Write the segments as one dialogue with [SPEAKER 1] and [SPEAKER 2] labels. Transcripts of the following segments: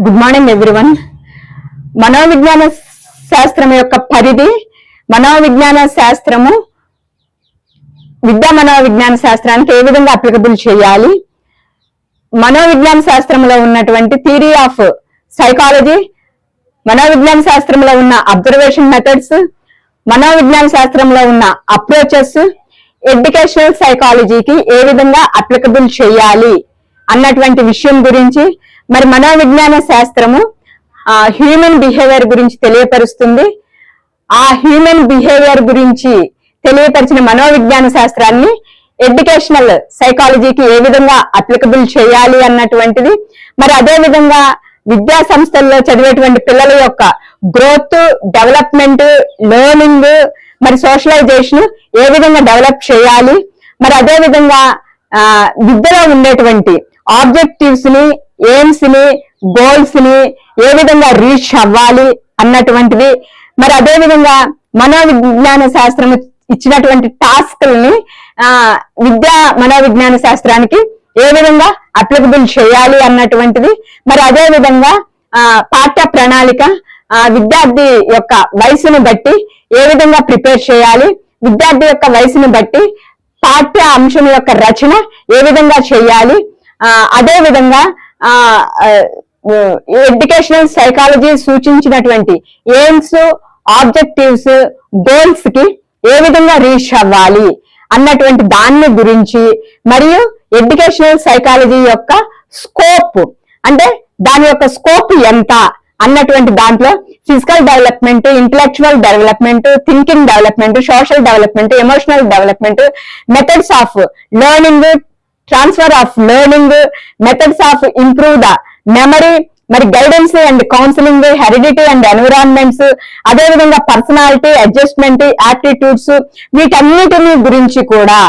[SPEAKER 1] Good morning everyone. మనోవిజ్ఞాన శాస్త్రం యొక్క పరిధి, మనోవిజ్ఞాన శాస్త్రము విద్యా మనోవిజ్ఞాన శాస్త్రానికి ఏ విధంగా అప్లికబుల్ చేయాలి, మనోవిజ్ఞాన శాస్త్రంలో ఉన్నటువంటి థియరీ ఆఫ్ సైకాలజీ, మనోవిజ్ఞాన శాస్త్రంలో ఉన్న అబ్జర్వేషన్ మెథడ్స్, మనోవిజ్ఞాన శాస్త్రంలో ఉన్న అప్రోచెస్ ఎడ్యుకేషనల్ సైకాలజీకి ఏ విధంగా అప్లికబుల్ చేయాలి అన్నటువంటి విషయం గురించి మరి మనోవిజ్ఞాన శాస్త్రము హ్యూమన్ బిహేవియర్ గురించి తెలియపరుస్తుంది. ఆ హ్యూమన్ బిహేవియర్ గురించి తెలియపరిచిన మనోవిజ్ఞాన శాస్త్రాన్ని ఎడ్యుకేషనల్ సైకాలజీకి ఏ విధంగా అప్లికబుల్ చేయాలి అన్నటువంటిది, మరి అదే విధంగా విద్యా సంస్థల్లో చదివేటువంటి పిల్లల యొక్క గ్రోత్, డెవలప్మెంట్, లెర్నింగ్, మరి సోషలైజేషన్ ఏ విధంగా డెవలప్ చేయాలి, మరి అదే విధంగా విద్యలో ఉండేటువంటి ఆబ్జెక్టివ్స్ ని, ఎయిమ్స్ ని, గోల్స్ ని ఏ విధంగా రీచ్ అవ్వాలి అన్నటువంటిది, మరి అదే విధంగా మనోవిజ్ఞాన శాస్త్రం ఇచ్చినటువంటి టాస్క్ల్ని విద్యా మనోవిజ్ఞాన శాస్త్రానికి ఏ విధంగా అప్లికబుల్ చేయాలి అన్నటువంటిది, మరి అదే విధంగా పాఠ్య ప్రణాళిక విద్యార్థి యొక్క వయసును బట్టి ఏ విధంగా ప్రిపేర్ చేయాలి, విద్యార్థి యొక్క వయసును బట్టి పాఠ్య అంశం యొక్క రచన ఏ విధంగా చేయాలి, అదే విధంగా ఎడ్యుకేషనల్ సైకాలజీ సూచించినటువంటి ఎయిమ్స్, ఆబ్జెక్టివ్స్, గోల్స్ కి ఏ విధంగా రీచ్ అవ్వాలి అన్నటువంటి దాన్ని గురించి, మరియు ఎడ్యుకేషనల్ సైకాలజీ యొక్క స్కోప్ అంటే దాని యొక్క స్కోప్ ఎంత అన్నటువంటి దాంట్లో physical development, intellectual development, thinking development, social development, emotional development, methods of learning, transfer of learning, methods of improve the memory, మరి guidance and counselling, heredity and environments, అదేవిధంగా personality, adjustment, aptitudes, వీటన్నిటిని గురించి కూడా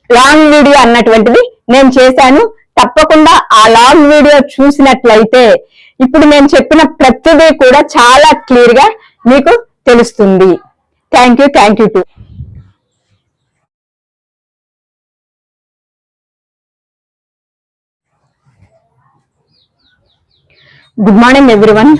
[SPEAKER 1] long video అన్నటువంటిది నేను చేశాను. తప్పకుండా ఆ లాంగ్ వీడియో చూసినట్లయితే ఇప్పుడు నేను చెప్పిన ప్రతిదీ కూడా చాలా క్లియర్ గా మీకు తెలుస్తుంది. Thank you to good morning everyone.